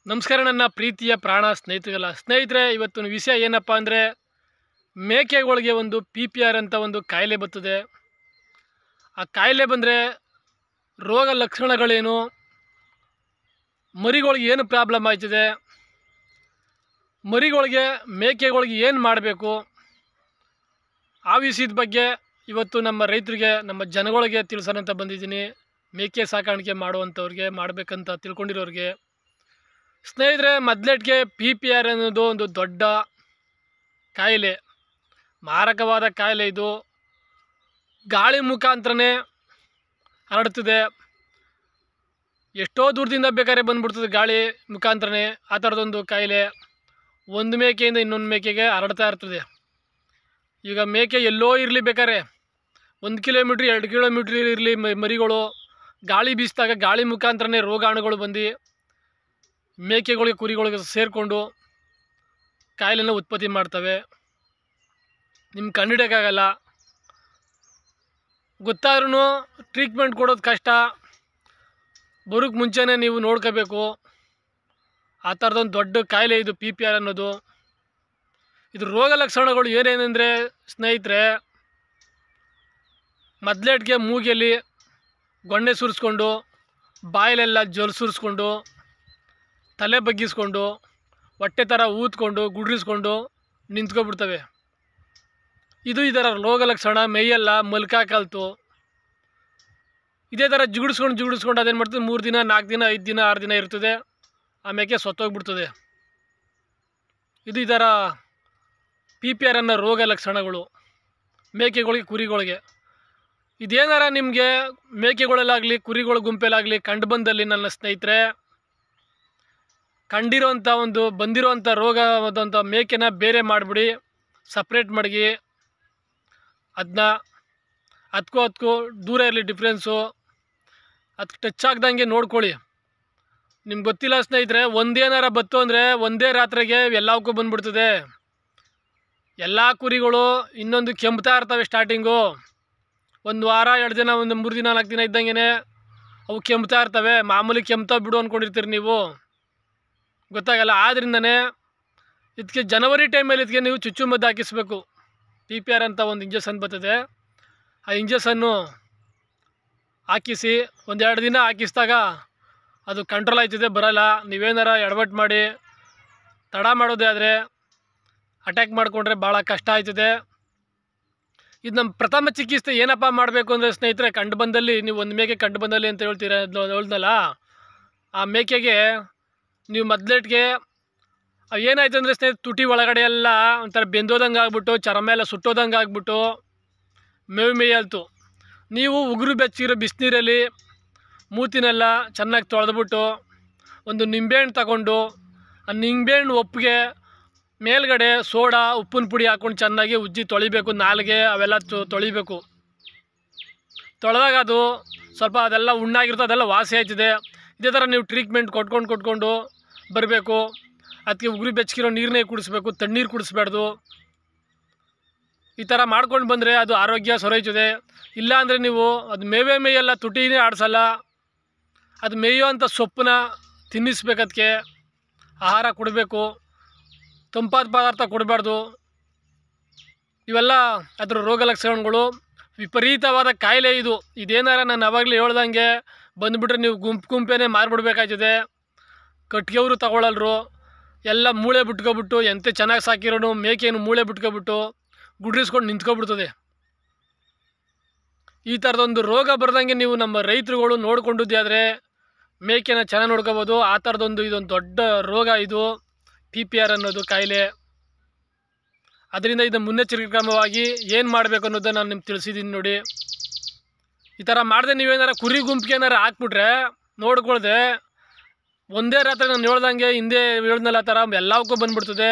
ನಮಸ್ಕಾರ ನನ್ನ ಪ್ರೀತಿಯ ಪ್ರಾಣ ಸ್ನೇಹಿತರೆ, ಇವತ್ತಿನ ವಿಷಯ ಏನಪ್ಪ ಅಂದರೆ ಮೇಕೆಗಳಿಗೆ ಒಂದು PPR ಅಂತ ಒಂದು ಕಾಯಿಲೆ ಬರ್ತದೆ. ಆ ಕಾಯಿಲೆ ಬಂದರೆ ರೋಗ ಲಕ್ಷಣಗಳೇನು, ಮರಿಗಳಿಗೆ ಏನು ಪ್ರಾಬ್ಲಮ್ ಆಯ್ತದೆ, ಮರಿಗಳಿಗೆ ಮೇಕೆಗಳಿಗೆ ಏನು ಮಾಡಬೇಕು, ಆ ವಿಷಯದ ಬಗ್ಗೆ ಇವತ್ತು ನಮ್ಮ ರೈತರಿಗೆ, ನಮ್ಮ ಜನಗಳಿಗೆ ತಿಳಿಸೋಣ ಅಂತ ಬಂದಿದ್ದೀನಿ. ಮೇಕೆ ಸಾಕಾಣಿಕೆ ಮಾಡುವಂಥವ್ರಿಗೆ, ಮಾಡಬೇಕಂತ ತಿಳ್ಕೊಂಡಿರೋರಿಗೆ. ಸ್ನೇಹಿತರೆ, ಮೊದಲೇಟ್ಗೆ PPR ಅನ್ನೋದು ಒಂದು ದೊಡ್ಡ ಕಾಯಿಲೆ, ಮಾರಕವಾದ ಕಾಯಿಲೆ. ಇದು ಗಾಳಿ ಮುಖಾಂತರನೇ ಹರಡ್ತದೆ. ಎಷ್ಟೋ ದೂರದಿಂದ ಬೇಕಾದ್ರೆ ಬಂದ್ಬಿಡ್ತದೆ ಗಾಳಿ ಮುಖಾಂತರನೇ. ಆ ಥರದೊಂದು ಕಾಯಿಲೆ ಒಂದು ಮೇಕೆಯಿಂದ ಇನ್ನೊಂದು ಮೇಕೆಗೆ ಹರಡ್ತಾ ಇರ್ತದೆ. ಈಗ ಮೇಕೆ ಎಲ್ಲೋ ಇರಲಿ, ಬೇಕಾದ್ರೆ 1 ಕಿಲೋಮೀಟ್ರ್ 2 ಕಿಲೋಮೀಟ್ರ್ ಇರಲಿ, ಮರಿಗಳು ಗಾಳಿ ಬೀಸಿದಾಗ ಗಾಳಿ ಮುಖಾಂತರನೇ ರೋಗಾಣುಗಳು ಬಂದು ಮೇಕೆಗಳಿಗೆ, ಕುರಿಗಳಿಗೆ ಸೇರಿಕೊಂಡು ಕಾಯಿಲೆನ ಉತ್ಪತ್ತಿ ಮಾಡ್ತವೆ. ನಿಮ್ಗೆ ಕಂಡುಹಿಡಿಯೋಕ್ಕಾಗಲ್ಲ. ಗೊತ್ತಾದ್ರೂ ಟ್ರೀಟ್ಮೆಂಟ್ ಕೊಡೋದು ಕಷ್ಟ. ಬರೋಕ್ಕೆ ಮುಂಚೆನೇ ನೀವು ನೋಡ್ಕೋಬೇಕು. ಆ ಥರದೊಂದು ದೊಡ್ಡ ಕಾಯಿಲೆ ಇದು PPR ಅನ್ನೋದು. ಇದು ರೋಗ ಲಕ್ಷಣಗಳು ಏನೇನೆಂದರೆ ಸ್ನೇಹಿತರೆ, ಮೊದಲೇಟ್ಗೆ ಮೂಗಿಯಲ್ಲಿ ಗೊಣ್ಣೆ ಸುರಿಸ್ಕೊಂಡು, ಬಾಯಲ್ಲೆಲ್ಲ ಜೊಲ್ ಸುರಿಸ್ಕೊಂಡು, ತಲೆ ಬಗ್ಗಿಸ್ಕೊಂಡು, ಹೊಟ್ಟೆ ಥರ ಊದ್ಕೊಂಡು, ಗುಡ್ರಿಸ್ಕೊಂಡು ನಿಂತ್ಕೊಬಿಡ್ತವೆ. ಇದು ಇದರ ರೋಗ ಲಕ್ಷಣ. ಮೈಯೆಲ್ಲ ಮಲ್ಕ ಕಲ್ತು ಇದೇ ಥರ ಜುಗುಡಿಸ್ಕೊಂಡು ಅದೇನು ಮಾಡ್ತದೆ, 3 ದಿನ 4 ದಿನ 5 ದಿನ 6 ದಿನ ಇರ್ತದೆ. ಆಮೇಲೆ ಸತ್ತೋಗ್ಬಿಡ್ತದೆ. ಇದು ಇದರ PPR ಅನ್ನೋ ರೋಗ ಲಕ್ಷಣಗಳು ಮೇಕೆಗಳಿಗೆ, ಕುರಿಗಳಿಗೆ. ಇದೇನಾರ ನಿಮಗೆ ಮೇಕೆಗಳಲ್ಲಾಗಲಿ, ಕುರಿಗಳ ಗುಂಪಲ್ಲಾಗಲಿ ಕಂಡು ಬಂದಲ್ಲಿ ನನ್ನ ಸ್ನೇಹಿತರೆ, ಬಂದಿರೋಂಥ ರೋಗವಾದಂಥ ಮೇಕೆನ ಬೇರೆ ಮಾಡಿಬಿಡಿ, ಸಪ್ರೇಟ್ ಮಾಡಿ. ಅದಕ್ಕೂ ದೂರ ಇರಲಿ ಡಿಫ್ರೆನ್ಸು. ಅದಕ್ಕೆ ಟಚ್ ಆಗ್ದಂಗೆ ನೋಡ್ಕೊಳ್ಳಿ. ನಿಮ್ಗೆ ಗೊತ್ತಿಲ್ಲ ಸ್ನೇಹಿತರೆ, ಒಂದೇನಾರ ಬತ್ತು ಅಂದರೆ ಒಂದೇ ರಾತ್ರಿಗೆ ಎಲ್ಲವಕ್ಕೂ ಬಂದ್ಬಿಡ್ತದೆ. ಎಲ್ಲ ಕುರಿಗಳು ಇನ್ನೊಂದು ಕೆಮ್ತಾ ಇರ್ತವೆ. ಸ್ಟಾರ್ಟಿಂಗು 1 ವಾರ 2 ದಿನ 3 ದಿನ 4 ದಿನ ಇದ್ದಂಗೆ ಅವು ಕೆಮ್ತಾ ಇರ್ತವೆ. ಮಾಮೂಲಿ ಕೆಮ್ತಾ ಬಿಡು ಅಂದ್ಕೊಂಡಿರ್ತೀರಿ ನೀವು, ಗೊತ್ತಾಗಲ್ಲ. ಆದ್ದರಿಂದನೇ ಇದಕ್ಕೆ ಜನವರಿ ಟೈಮಲ್ಲಿ ಇದಕ್ಕೆ ನೀವು ಚುಚ್ಚುಮದ್ದು ಹಾಕಿಸ್ಬೇಕು. PPR ಅಂತ ಒಂದು ಇಂಜೆಕ್ಷನ್ ಬರ್ತದೆ. ಆ ಇಂಜೆಕ್ಷನ್ನು ಹಾಕಿಸಿ 1-2 ದಿನ ಹಾಕಿಸಿದಾಗ ಅದು ಕಂಟ್ರೋಲ್ ಆಯ್ತದೆ, ಬರೋಲ್ಲ. ನೀವೇನಾರ ಎಡವಟ್ಟು ಮಾಡಿ ತಡ ಮಾಡೋದೇ ಆದರೆ, ಅಟ್ಯಾಕ್ ಮಾಡಿಕೊಂಡ್ರೆ ಭಾಳ ಕಷ್ಟ ಆಯ್ತದೆ. ಇದು ನಮ್ಮ ಪ್ರಥಮ ಚಿಕಿತ್ಸೆ ಏನಪ್ಪ ಮಾಡಬೇಕು ಅಂದರೆ ಸ್ನೇಹಿತರೆ, ಕಂಡು ಬಂದಲ್ಲಿ ನೀವು ಒಂದು ಮೇಕೆ ಕಂಡು ಬಂದಲ್ಲಿ ಅಂತ ಹೇಳ್ದಲ್ಲ, ಆ ಮೇಕೆಗೆ ನೀವು ಮೊದಲೇಟ್ಗೆ ಏನಾಯ್ತು ಅಂದರೆ ಸ್ನೇಹಿತರೆ, ತುಟಿ ಒಳಗಡೆ ಎಲ್ಲ ಒಂಥರ ಬೆಂದೋದಂಗೆ ಆಗ್ಬಿಟ್ಟು, ಚರ್ಮ ಎಲ್ಲ ಸುಟ್ಟೋದಂಗೆ ಆಗ್ಬಿಟ್ಟು ಮೇಯ್ತು. ನೀವು ಉಗುರು ಬೆಚ್ಚಗಿರೋ ಬಿಸಿನೀರಲ್ಲಿ ಮೂತಿನೆಲ್ಲ ಚೆನ್ನಾಗಿ ತೊಳೆದ್ಬಿಟ್ಟು, ಒಂದು ನಿಂಬೆಹಣ್ಣು ತಗೊಂಡು, ಆ ನಿಂಬೆಹಣ್ಣು ಒಪ್ಪಿಗೆ ಮೇಲ್ಗಡೆ ಸೋಡಾ ಉಪ್ಪಿನ ಪುಡಿ ಹಾಕ್ಕೊಂಡು ಚೆನ್ನಾಗಿ ಉಜ್ಜಿ ತೊಳಿಬೇಕು. ನಾಲಿಗೆ ಅವೆಲ್ಲ ತೊಳಿಬೇಕು. ತೊಳೆದಾಗ ಅದು ಸ್ವಲ್ಪ ಅದೆಲ್ಲ ಉಣ್ಣಾಗಿರ್ತದೆ, ಅದೆಲ್ಲ ವಾಸಿ ಆಯ್ತದೆ. ಇದೇ ಥರ ನೀವು ಟ್ರೀಟ್ಮೆಂಟ್ ಕೊಟ್ಕೊಂಡು ಬರಬೇಕು. ಅದಕ್ಕೆ ಉಗುರು ಬೆಚ್ಚಗಿರೋ ನೀರನ್ನೇ ಕುಡಿಸ್ಬೇಕು, ತಣ್ಣೀರು ಕುಡಿಸ್ಬಾರ್ದು. ಈ ಥರ ಮಾಡ್ಕೊಂಡು ಬಂದರೆ ಅದು ಆರೋಗ್ಯ ಸೊರೈತದೆ. ಇಲ್ಲಾಂದರೆ ನೀವು ಅದು ಮೇಯೆಲ್ಲ ತುಟಿನೇ ಆಡಿಸಲ್ಲ. ಅದು ಮೇಯೋ ಅಂಥ ಸೊಪ್ಪನ್ನ ತಿನ್ನಿಸ್ಬೇಕು. ಅದಕ್ಕೆ ಆಹಾರ ಕೊಡಬೇಕು, ತಂಪಾದ ಪದಾರ್ಥ ಕೊಡಬಾರ್ದು. ಇವೆಲ್ಲ ಅದರ ರೋಗ ಲಕ್ಷಣಗಳು. ವಿಪರೀತವಾದ ಕಾಯಿಲೆ ಇದು. ಇದೇನಾರ ನಾನು ಅವಾಗಲೇ ಹೇಳ್ದಂಗೆ ಬಂದುಬಿಟ್ರೆ ನೀವು ಗುಂಪೇನೆ ಮಾರಿಬಿಡ್ಬೇಕಾಯ್ತದೆ. ಕಟ್ಗೆಯವರು ತಗೊಳ್ಳಲ್ರು. ಎಲ್ಲ ಮೂಳೆ ಬಿಟ್ಕೊಬಿಟ್ಟು, ಎಂತ ಚೆನ್ನಾಗಿ ಸಾಕಿರೋನು ಮೇಕೆಯನ್ನು ಮೂಳೆ ಬಿಟ್ಕೊಬಿಟ್ಟು ಗುಡ್ರಿಸ್ಕೊಂಡು ನಿಂತ್ಕೊಬಿಡ್ತದೆ. ಈ ಥರದೊಂದು ರೋಗ ಬರ್ದಂಗೆ ನೀವು ನಮ್ಮ ರೈತರುಗಳು ನೋಡ್ಕೊಂಡಿದ್ದೆ ಆದರೆ ಮೇಕೆನ ಚೆನ್ನಾಗಿ ನೋಡ್ಕೋಬೋದು. ಆ ಇದೊಂದು ದೊಡ್ಡ ರೋಗ ಇದು PPR ಅನ್ನೋದು ಕಾಯಿಲೆ. ಅದರಿಂದ ಇದು ಮುನ್ನೆಚ್ಚರಿಕೆ ಕ್ರಮವಾಗಿ ಏನು ಮಾಡಬೇಕು ಅನ್ನೋದನ್ನು ನಾನು ನಿಮ್ಗೆ ತಿಳಿಸಿದ್ದೀನಿ ನೋಡಿ. ಈ ಥರ ಮಾಡಿದೆ ನೀವೇನಾರ ಕುರಿ ಗುಂಪಿಗೆ ಏನಾರು ಹಾಕ್ಬಿಟ್ರೆ ನೋಡ್ಕೊಳ್ದೆ ಒಂದೇ ರಾತ್ರಿ ನಾನು ಹೇಳ್ದಂಗೆ ಹಿಂದೆ ಹೇಳ್ದಲ್ಲ ಆ ಥರ ಎಲ್ಲವಕ್ಕೂ ಬಂದ್ಬಿಡ್ತದೆ.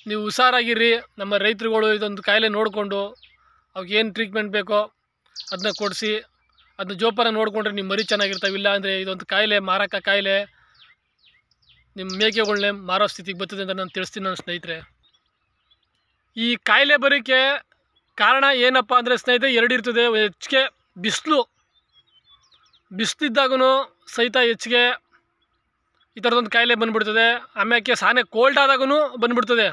ನೀವು ಹುಷಾರಾಗಿರ್ರಿ. ನಮ್ಮ ರೈತರುಗಳು ಇದೊಂದು ಕಾಯಿಲೆ ನೋಡಿಕೊಂಡು ಅವ್ಗೇನು ಟ್ರೀಟ್ಮೆಂಟ್ ಬೇಕೋ ಅದನ್ನ ಕೊಡಿಸಿ, ಅದನ್ನ ಜೋಪಾನ ನೋಡಿಕೊಂಡ್ರೆ ನಿಮ್ಮ ಮರಿ ಚೆನ್ನಾಗಿರ್ತಾವೆ. ಇಲ್ಲ ಅಂದರೆ ಇದೊಂದು ಕಾಯಿಲೆ, ಮಾರಕ ಕಾಯಿಲೆ, ನಿಮ್ಮ ಮೇಕೆಗಳನ್ನೇ ಮಾರೋ ಸ್ಥಿತಿಗೆ ಬರ್ತದೆ ಅಂತ ನಾನು ತಿಳಿಸ್ತೀನಿ ನನ್ನ ಸ್ನೇಹಿತರೆ. ಈ ಕಾಯಿಲೆ ಬರೋಕ್ಕೆ ಕಾರಣ ಏನಪ್ಪ ಅಂದರೆ ಸ್ನೇಹಿತರೆ, 2 ಇರ್ತದೆ. ಹೆಚ್ಚಿಗೆ ಬಿಸಿಲಿದ್ದಾಗೂ ಸಹಿತ ಹೆಚ್ಚಿಗೆ ಈ ಥರದೊಂದು ಕಾಯಿಲೆ ಬಂದುಬಿಡ್ತದೆ. ಆಮ್ಯಾಕೆ ಸಾನೆ ಕೋಲ್ಡ್ ಆದಾಗೂ ಬಂದುಬಿಡ್ತದೆ.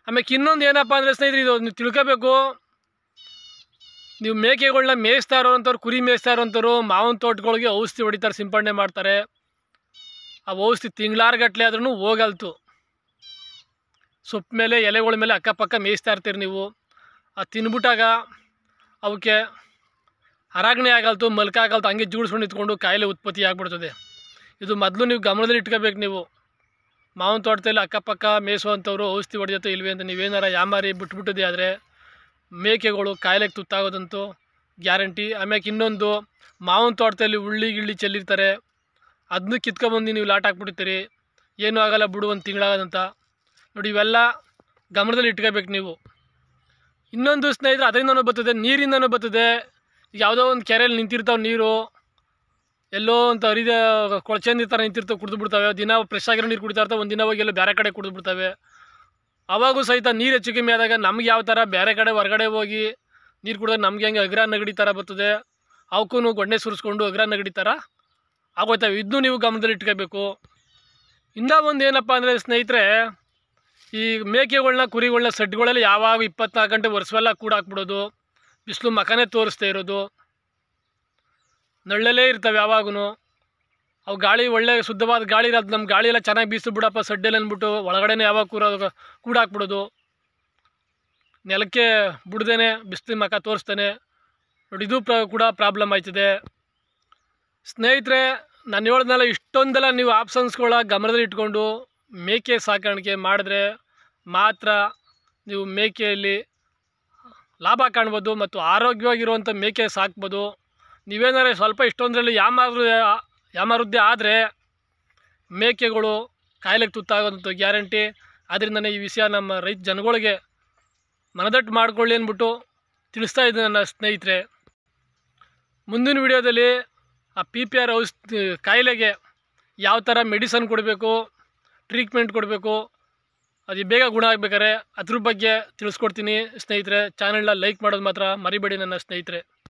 ಆಮ್ಯಾಕೆ ಇನ್ನೊಂದು ಏನಪ್ಪ ಅಂದರೆ ಸ್ನೇಹಿತರೆ, ಇದು ನೀವು ತಿಳ್ಕೋಬೇಕು. ನೀವು ಮೇಕೆಗಳನ್ನ ಮೇಯಿಸ್ತಾ ಇರೋವಂಥವ್ರು, ಕುರಿ ಮೇಯಿಸ್ತಾ ಇರೋವಂಥವ್ರು ಮಾವಿನ ತೋಟಗಳಿಗೆ ಔಷಧಿ ಹೊಡಿತಾರೆ, ಸಿಂಪಡಣೆ ಮಾಡ್ತಾರೆ. ಆ ಔಷಧಿ ತಿಂಗಳಾರ್ಗಟ್ಲೆ ಆದ್ರೂ ಹೋಗಲ್ತು. ಸೊಪ್ಪು ಮೇಲೆ, ಎಲೆಗಳ ಮೇಲೆ ಅಕ್ಕಪಕ್ಕ ಮೇಯಿಸ್ತಾ ಇರ್ತೀರಿ ನೀವು. ಅದು ತಿನ್ಬಿಟ್ಟಾಗ ಅವಕ್ಕೆ ಅರಾಗಣೆ ಆಗಲ್ತು, ಮಲ್ಕಾಗಲ್ತು, ಹಂಗೆ ಜೂಡಿಸ್ಕೊಂಡು ನಿಂತ್ಕೊಂಡು ಕಾಯಿಲೆ ಉತ್ಪತ್ತಿ ಆಗಿಬಿಡ್ತದೆ. ಇದು ಮೊದಲು ನೀವು ಗಮನದಲ್ಲಿ ಇಟ್ಕೋಬೇಕು. ನೀವು ಮಾವಿನ ತೋಟದಲ್ಲಿ ಅಕ್ಕಪಕ್ಕ ಮೇಯಿಸುವಂಥವ್ರು ಔಷಧಿ ಹೊಡೆಯುತ್ತೆ ಇಲ್ವೇ ಅಂತ ನೀವೇನಾರ ಯಾಮಾರಿ ಬಿಟ್ಬಿಟ್ಟಿದೆ ಆದರೆ ಮೇಕೆಗಳು ಕಾಯಿಲೆಗೆ ತುತ್ತಾಗೋದಂತೂ ಗ್ಯಾರಂಟಿ. ಆಮ್ಯಾಕೆ ಇನ್ನೊಂದು, ಮಾವಿನ ತೋಟದಲ್ಲಿ ಗಿಳ್ಳಿ ಚೆಲ್ಲಿರ್ತಾರೆ, ಅದನ್ನು ಕಿತ್ಕೊಂಬಂದು ನೀವು ಲಾಟ್ ಹಾಕ್ಬಿಡ್ತೀರಿ, ಏನೂ ಆಗೋಲ್ಲ ಬಿಡು ಒಂದು ತಿಂಗಳಾಗೋದಂತ. ನೋಡಿ, ಇವೆಲ್ಲ ಗಮನದಲ್ಲಿ ಇಟ್ಕೋಬೇಕು ನೀವು. ಇನ್ನೊಂದು ಸ್ನೇಹಿತರೆ, ಅದರಿಂದನೂ ಬರ್ತದೆ, ನೀರಿಂದನೂ ಬರ್ತದೆ. ಯಾವುದೋ ಒಂದು ಕೆರೆಯಲ್ಲಿ ನಿಂತಿರ್ತಾವೆ ನೀರು, ಎಲ್ಲೋ ಅಂತ ಹರಿದ ಕೊಳಚೆಂದಿ ಥರ ನಿಂತಿರ್ತಾವೆ, ಕುಡಿದು ಬಿಡ್ತವೆ. ದಿನ ಫ್ರೆಶ್ ಆಗಿರೋ ನೀರು ಕುಡಿತಾ ಇರ್ತಾವೆ, ಒಂದು ದಿನ ಹೋಗಿ ಎಲ್ಲೋ ಬೇರೆ ಕಡೆ ಕುಡಿದು ಬಿಡ್ತವೆ. ಅವಾಗೂ ಸಹಿತ ನೀರು ಹೆಚ್ಚು ಕಮ್ಮಿ ಆದಾಗ ನಮ್ಗೆ ಯಾವ ಥರ ಬೇರೆ ಕಡೆ ಹೊರಗಡೆ ಹೋಗಿ ನೀರು ಕುಡಿದಾಗ ನಮಗೆ ಹಂಗೆ ಅಗ್ರ ನಗಡಿ ಥರ ಬರ್ತದೆ. ಅವಕ್ಕೂ ಗೊಣ್ಣೆ ಸುರಿಸ್ಕೊಂಡು ಅಗ್ರ ನಗಡಿ ಥರ ಆಗೋಯ್ತವೆ. ಇದನ್ನು ನೀವು ಗಮನದಲ್ಲಿ ಇಟ್ಕೋಬೇಕು. ಇನ್ನೂ ಒಂದು ಏನಪ್ಪ ಅಂದರೆ ಸ್ನೇಹಿತರೆ, ಈ ಮೇಕೆಗಳನ್ನ, ಕುರಿಗಳನ್ನ ಸೆಡ್ಗಳಲ್ಲಿ ಯಾವಾಗ 24 ಗಂಟೆ ವರ್ಷವೆಲ್ಲ ಕೂಡ ಹಾಕ್ಬಿಡೋದು, ಬಿಸಿಲು ಮಖನೇ ತೋರಿಸ್ತಾ ಇರೋದು, ನಳ್ಳಲ್ಲೇ ಇರ್ತವೆ ಯಾವಾಗೂ. ಅವು ಗಾಳಿ ಒಳ್ಳೆ ಶುದ್ಧವಾದ ಗಾಳಿ ಇರೋದು, ನಮ್ಮ ಗಾಳಿ ಎಲ್ಲ ಚೆನ್ನಾಗಿ ಬೀಸು ಬಿಡಪ್ಪ ಸಡ್ಡಲ್ಲಿ ಅಂದ್ಬಿಟ್ಟು ಒಳಗಡೆನೇ ಯಾವಾಗ ಕೂಡ ಹಾಕ್ಬಿಡೋದು, ನೆಲಕ್ಕೆ ಬಿಡ್ದೇನೆ ಬಿಸಿಲು ಮಖ ತೋರಿಸ್ತಾನೆ. ನೋಡಿ, ಇದು ಕೂಡ ಪ್ರಾಬ್ಲಮ್ ಆಯ್ತದೆ ಸ್ನೇಹಿತರೆ. ನಾನು ಹೇಳ್ದಲ್ಲ, ಇಷ್ಟೊಂದೆಲ್ಲ ನೀವು ಆಪ್ಷನ್ಸ್ಗಳ ಗಮನದಲ್ಲಿ ಇಟ್ಕೊಂಡು ಮೇಕೆ ಸಾಕಾಣಿಕೆ ಮಾಡಿದ್ರೆ ಮಾತ್ರ ನೀವು ಮೇಕೆಯಲ್ಲಿ ಲಾಭ ಕಾಣ್ಬೋದು ಮತ್ತು ಆರೋಗ್ಯವಾಗಿರುವಂಥ ಮೇಕೆ ಸಾಕ್ಬೋದು. ನೀವೇನಾದ್ರೆ ಸ್ವಲ್ಪ ಇಷ್ಟೊಂದರಲ್ಲಿ ಯಾಮಾರುದ್ದೆ ಆದರೆ ಮೇಕೆಗಳು ಕಾಯಿಲೆಗೆ ತುತ್ತಾಗೋದಂಥ ಗ್ಯಾರಂಟಿ. ಆದ್ದರಿಂದ ಈ ವಿಷಯ ನಮ್ಮ ರೈತ ಜನಗಳಿಗೆ ಮನದಟ್ಟು ಮಾಡ್ಕೊಳ್ಳಿ ಅಂದ್ಬಿಟ್ಟು ತಿಳಿಸ್ತಾ ಇದ್ದೀನಿ ನನ್ನ ಸ್ನೇಹಿತರೆ. ಮುಂದಿನ ವಿಡಿಯೋದಲ್ಲಿ ಆ PPR ಕಾಯಿಲೆಗೆ ಯಾವ ಥರ ಮೆಡಿಸನ್ ಕೊಡಬೇಕು, ಟ್ರೀಟ್ಮೆಂಟ್ ಕೊಡಬೇಕು, ಅದು ಬೇಗ ಗುಣ ಆಗಬೇಕಾದ್ರೆ ಅದ್ರ ಬಗ್ಗೆ ತಿಳಿಸ್ಕೊಡ್ತೀನಿ ಸ್ನೇಹಿತರೆ. ಚಾನಲ್ನ ಲೈಕ್ ಮಾಡೋದು ಮಾತ್ರ ಮರಿಬೇಡಿ ನನ್ನ ಸ್ನೇಹಿತರೆ.